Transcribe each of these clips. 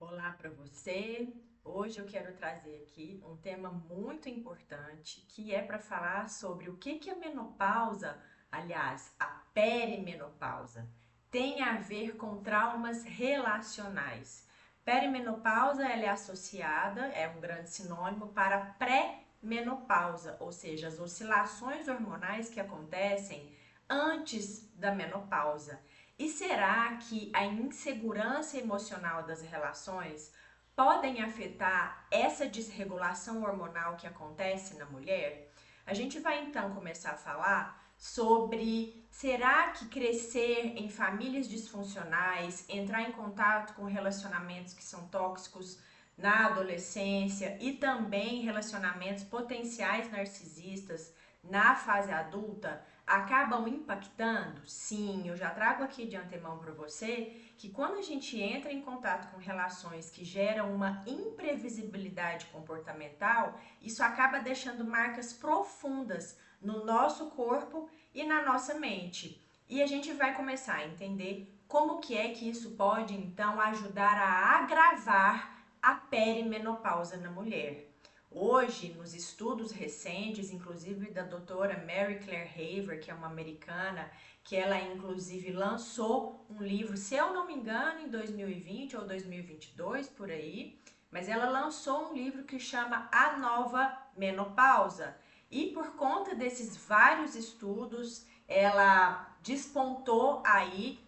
Olá para você. Hoje eu quero trazer aqui um tema muito importante, que é para falar sobre o que a menopausa, aliás, a perimenopausa, tem a ver com traumas relacionais. Perimenopausa ela é associada, é um grande sinônimo para pré-menopausa, ou seja, as oscilações hormonais que acontecem antes da menopausa. E será que a insegurança emocional das relações podem afetar essa desregulação hormonal que acontece na mulher? A gente vai então começar a falar sobre será que crescer em famílias disfuncionais, entrar em contato com relacionamentos que são tóxicos na adolescência e também relacionamentos potenciais narcisistas na fase adulta acabam impactando? Sim, eu já trago aqui de antemão para você que quando a gente entra em contato com relações que geram uma imprevisibilidade comportamental, isso acaba deixando marcas profundas no nosso corpo e na nossa mente. E a gente vai começar a entender como que é que isso pode então ajudar a agravar a perimenopausa na mulher. Hoje, nos estudos recentes, inclusive da doutora Mary Claire Haver, que é uma americana, que ela inclusive lançou um livro, se eu não me engano, em 2020 ou 2022, por aí, mas ela lançou um livro que chama A Nova Menopausa. E por conta desses vários estudos, ela despontou aí,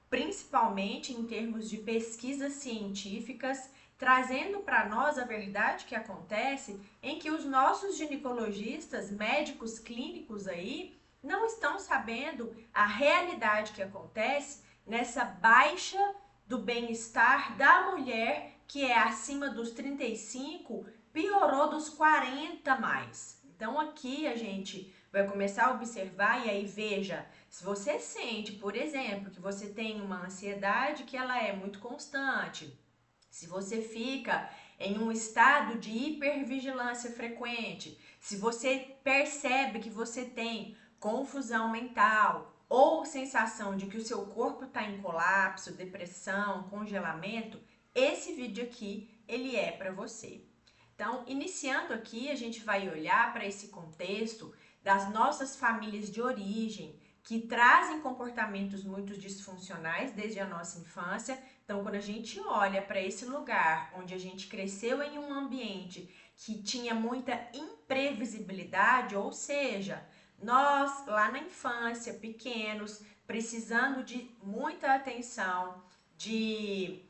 principalmente em termos de pesquisas científicas, trazendo para nós a verdade que acontece em que os nossos ginecologistas, médicos clínicos aí, não estão sabendo a realidade que acontece nessa baixa do bem-estar da mulher que é acima dos 35, piorou dos 40 mais. Então aqui a gente vai começar a observar e aí veja, se você sente, por exemplo, que você tem uma ansiedade que ela é muito constante, se você fica em um estado de hipervigilância frequente, se você percebe que você tem confusão mental ou sensação de que o seu corpo está em colapso, depressão, congelamento, esse vídeo aqui ele é para você. Então, iniciando aqui, a gente vai olhar para esse contexto das nossas famílias de origem, que trazem comportamentos muito disfuncionais desde a nossa infância. Então, quando a gente olha para esse lugar onde a gente cresceu em um ambiente que tinha muita imprevisibilidade, ou seja, nós lá na infância, pequenos, precisando de muita atenção, de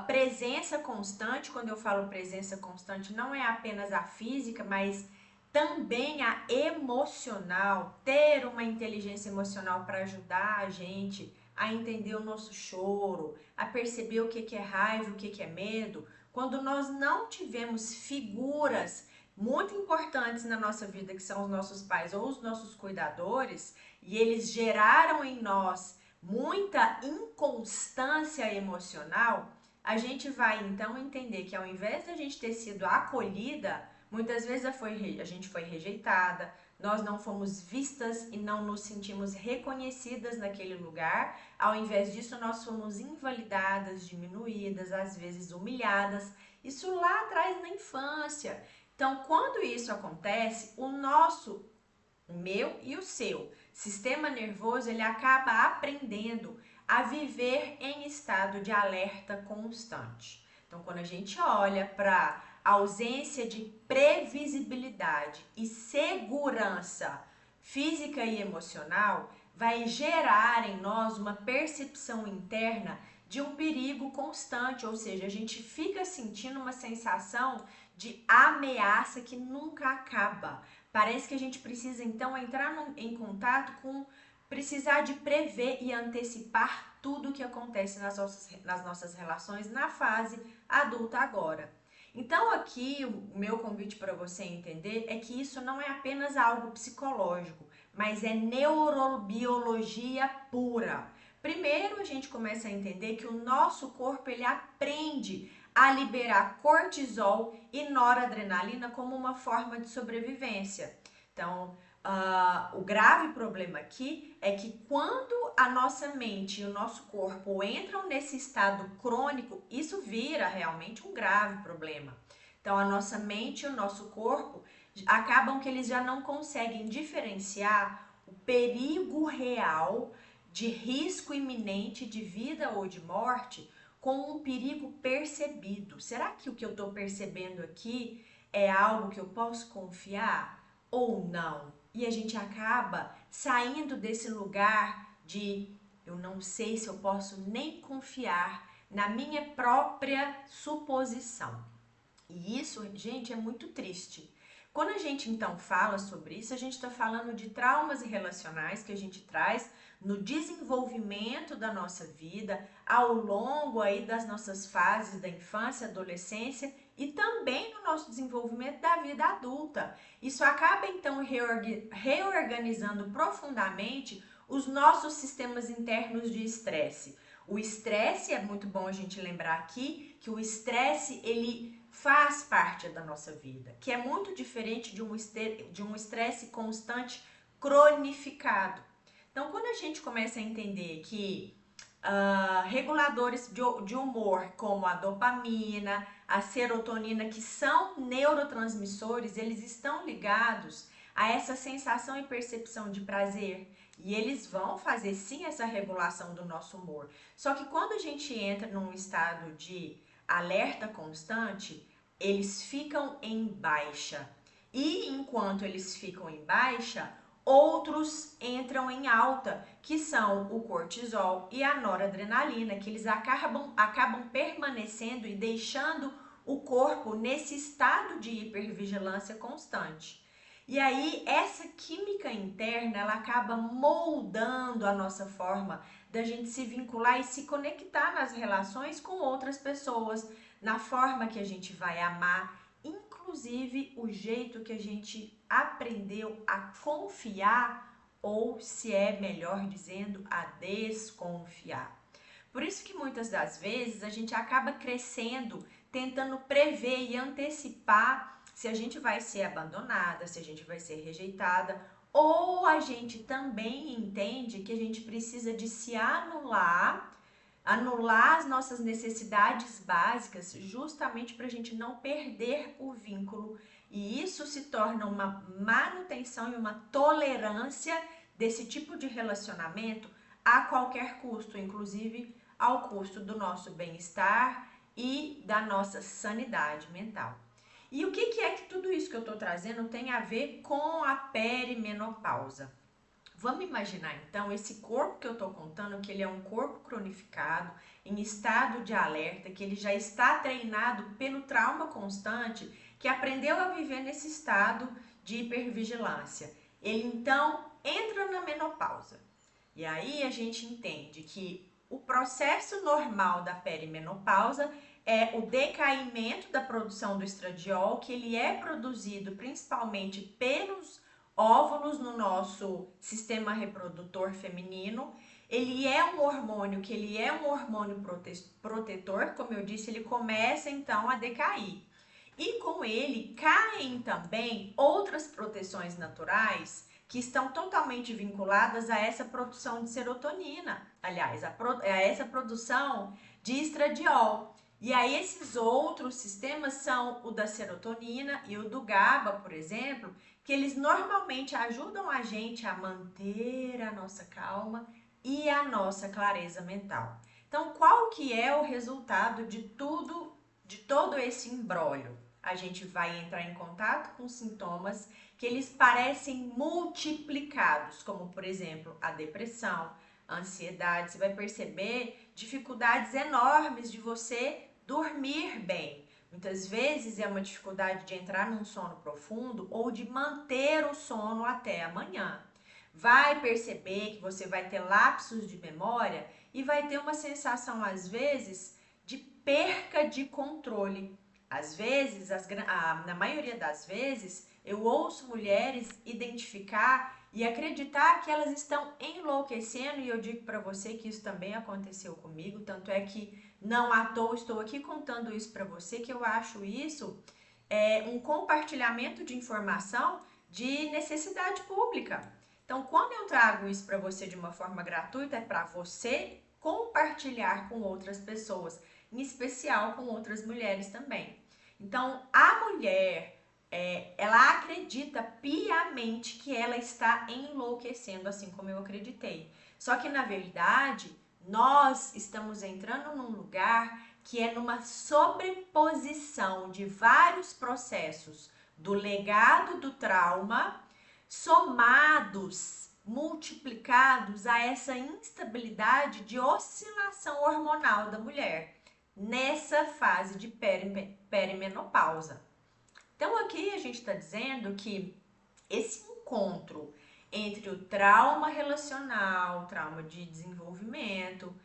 presença constante. Quando eu falo presença constante, não é apenas a física, mas também a emocional, ter uma inteligência emocional para ajudar a gente a entender o nosso choro, a perceber o que é raiva, o que é medo. Quando nós não tivemos figuras muito importantes na nossa vida, que são os nossos pais ou os nossos cuidadores, e eles geraram em nós muita inconstância emocional, a gente vai então entender que ao invés da gente ter sido acolhida, muitas vezes a gente foi rejeitada, nós não fomos vistas e não nos sentimos reconhecidas naquele lugar. Ao invés disso, nós fomos invalidadas, diminuídas, às vezes humilhadas. Isso lá atrás na infância. Então, quando isso acontece, o meu e o seu sistema nervoso, ele acaba aprendendo a viver em estado de alerta constante. Então, quando a gente olha para a ausência de previsibilidade e segurança física e emocional, vai gerar em nós uma percepção interna de um perigo constante, ou seja, a gente fica sentindo uma sensação de ameaça que nunca acaba. Parece que a gente precisa então entrar em contato com precisar de prever e antecipar tudo o que acontece nas nossas relações na fase adulta agora. Então aqui o meu convite para você entender é que isso não é apenas algo psicológico, mas é neurobiologia pura. Primeiro a gente começa a entender que o nosso corpo ele aprende a liberar cortisol e noradrenalina como uma forma de sobrevivência. Então, o grave problema aqui é que quando a nossa mente e o nosso corpo entram nesse estado crônico, isso vira realmente um grave problema. Então, a nossa mente e o nosso corpo acabam que eles já não conseguem diferenciar o perigo real de risco iminente de vida ou de morte com um perigo percebido. Será que o que eu estou percebendo aqui é algo que eu posso confiar ou não? E a gente acaba saindo desse lugar de eu não sei se eu posso nem confiar na minha própria suposição. E isso, gente, é muito triste. Quando a gente então fala sobre isso, a gente está falando de traumas relacionais que a gente traz no desenvolvimento da nossa vida, ao longo aí das nossas fases da infância, adolescência e também no nosso desenvolvimento da vida adulta. Isso acaba então reorganizando profundamente os nossos sistemas internos de estresse. O estresse, é muito bom a gente lembrar aqui que o estresse ele faz parte da nossa vida, que é muito diferente de um estresse constante cronificado. Então, quando a gente começa a entender que reguladores de humor, como a dopamina, a serotonina, que são neurotransmissores, eles estão ligados a essa sensação e percepção de prazer. E eles vão fazer sim essa regulação do nosso humor. Só que quando a gente entra num estado de alerta constante, eles ficam em baixa. E enquanto eles ficam em baixa, outros entram em alta, que são o cortisol e a noradrenalina, que eles acabam permanecendo e deixando o corpo nesse estado de hipervigilância constante. E aí, essa química interna, ela acaba moldando a nossa forma da gente se vincular e se conectar nas relações com outras pessoas, na forma que a gente vai amar, inclusive o jeito que a gente aprendeu a confiar, ou se é melhor dizendo, a desconfiar. Por isso que muitas das vezes a gente acaba crescendo, tentando prever e antecipar se a gente vai ser abandonada, se a gente vai ser rejeitada, ou a gente também entende que a gente precisa de se anular as nossas necessidades básicas, justamente para a gente não perder o vínculo. E isso se torna uma manutenção e uma tolerância desse tipo de relacionamento a qualquer custo, inclusive ao custo do nosso bem-estar e da nossa sanidade mental. E o que é que tudo isso que eu estou trazendo tem a ver com a perimenopausa? Vamos imaginar então esse corpo que eu estou contando, que ele é um corpo cronificado, em estado de alerta, que ele já está treinado pelo trauma constante, que aprendeu a viver nesse estado de hipervigilância. Ele então entra na menopausa. E aí a gente entende que o processo normal da perimenopausa é o decaimento da produção do estradiol, que ele é produzido principalmente pelos óvulos no nosso sistema reprodutor feminino. Ele é um hormônio protetor, como eu disse, ele começa então a decair. E com ele caem também outras proteções naturais que estão totalmente vinculadas a essa produção de serotonina, aliás, a essa produção de estradiol. E aí esses outros sistemas são o da serotonina e o do GABA, por exemplo, que eles normalmente ajudam a gente a manter a nossa calma e a nossa clareza mental. Então, qual que é o resultado de todo esse imbróglio? A gente vai entrar em contato com sintomas que eles parecem multiplicados, como por exemplo, a depressão, a ansiedade. Você vai perceber dificuldades enormes de você dormir bem. Muitas vezes é uma dificuldade de entrar num sono profundo ou de manter o sono até amanhã. Vai perceber que você vai ter lapsos de memória e vai ter uma sensação, às vezes, de perca de controle. Às vezes, na maioria das vezes, eu ouço mulheres identificar e acreditar que elas estão enlouquecendo, e eu digo para você que isso também aconteceu comigo, tanto é que não à toa estou aqui contando isso para você, que eu acho isso um compartilhamento de informação de necessidade pública. Então, quando eu trago isso para você de uma forma gratuita, é para você compartilhar com outras pessoas, em especial com outras mulheres também. Então, a mulher, ela acredita piamente que ela está enlouquecendo, assim como eu acreditei. Só que, na verdade, nós estamos entrando num lugar que é numa sobreposição de vários processos do legado do trauma, somados, multiplicados a essa instabilidade de oscilação hormonal da mulher nessa fase de perimenopausa. Então aqui a gente está dizendo que esse encontro entre o trauma relacional, o trauma de desenvolvimento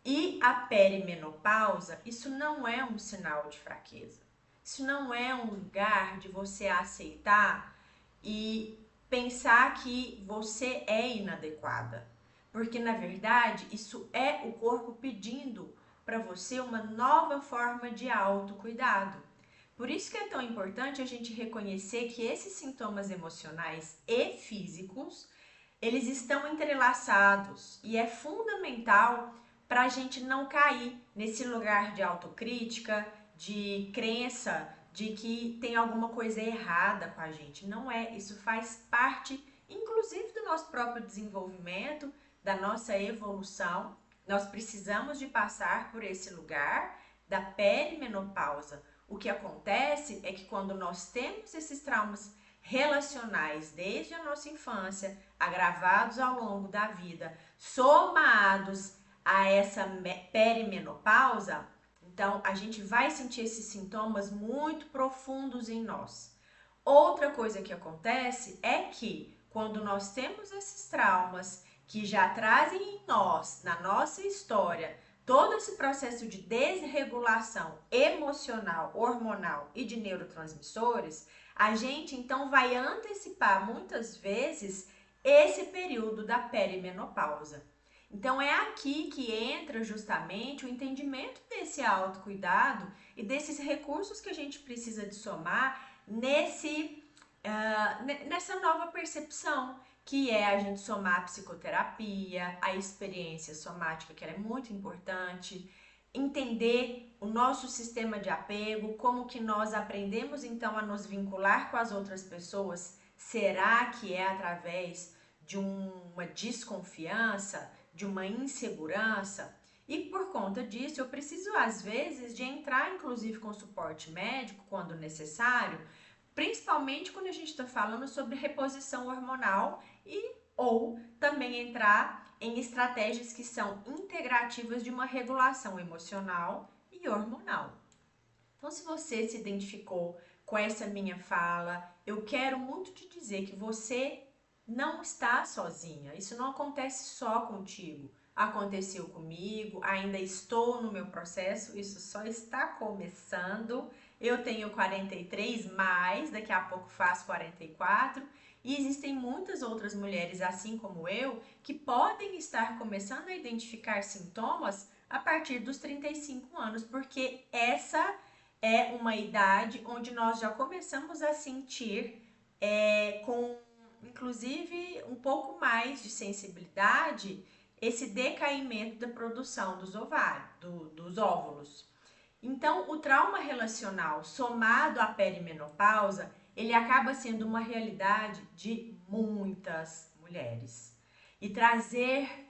e a perimenopausa, isso não é um sinal de fraqueza. Isso não é um lugar de você aceitar e pensar que você é inadequada. Porque na verdade, isso é o corpo pedindo para você uma nova forma de autocuidado. Por isso que é tão importante a gente reconhecer que esses sintomas emocionais e físicos, eles estão entrelaçados e é fundamental para a gente não cair nesse lugar de autocrítica, de crença de que tem alguma coisa errada com a gente. Não é, isso faz parte, inclusive, do nosso próprio desenvolvimento, da nossa evolução. Nós precisamos de passar por esse lugar da perimenopausa. O que acontece é que quando nós temos esses traumas relacionais desde a nossa infância, agravados ao longo da vida, somados a essa perimenopausa, então a gente vai sentir esses sintomas muito profundos em nós. Outra coisa que acontece é que quando nós temos esses traumas que já trazem em nós, na nossa história, todo esse processo de desregulação emocional, hormonal e de neurotransmissores, a gente então vai antecipar muitas vezes esse período da perimenopausa. Então é aqui que entra justamente o entendimento desse autocuidado e desses recursos que a gente precisa de somar nessa nova percepção, que é a gente somar a psicoterapia, a experiência somática, que ela é muito importante, entender o nosso sistema de apego, como que nós aprendemos então a nos vincular com as outras pessoas. Será que é através de uma desconfiança, de uma insegurança? E por conta disso, eu preciso às vezes de entrar inclusive com suporte médico quando necessário, principalmente quando a gente está falando sobre reposição hormonal ou também entrar em estratégias que são integrativas de uma regulação emocional e hormonal. Então, se você se identificou com essa minha fala, eu quero muito te dizer que você não está sozinha. Isso não acontece só contigo. Aconteceu comigo, ainda estou no meu processo, isso só está começando. Eu tenho 43 mais, daqui a pouco faço 44, e existem muitas outras mulheres assim como eu que podem estar começando a identificar sintomas a partir dos 35 anos, porque essa é uma idade onde nós já começamos a sentir com inclusive um pouco mais de sensibilidade esse decaimento da produção dos ovários, dos óvulos. Então, o trauma relacional somado à perimenopausa, ele acaba sendo uma realidade de muitas mulheres. E trazer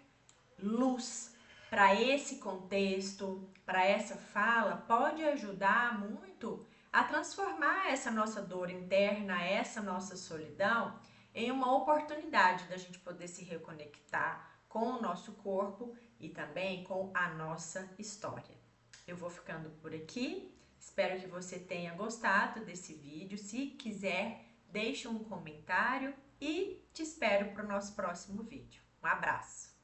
luz para esse contexto, para essa fala, pode ajudar muito a transformar essa nossa dor interna, essa nossa solidão, em uma oportunidade da gente poder se reconectar com o nosso corpo e também com a nossa história. Eu vou ficando por aqui, espero que você tenha gostado desse vídeo. Se quiser, deixe um comentário e te espero para o nosso próximo vídeo. Um abraço!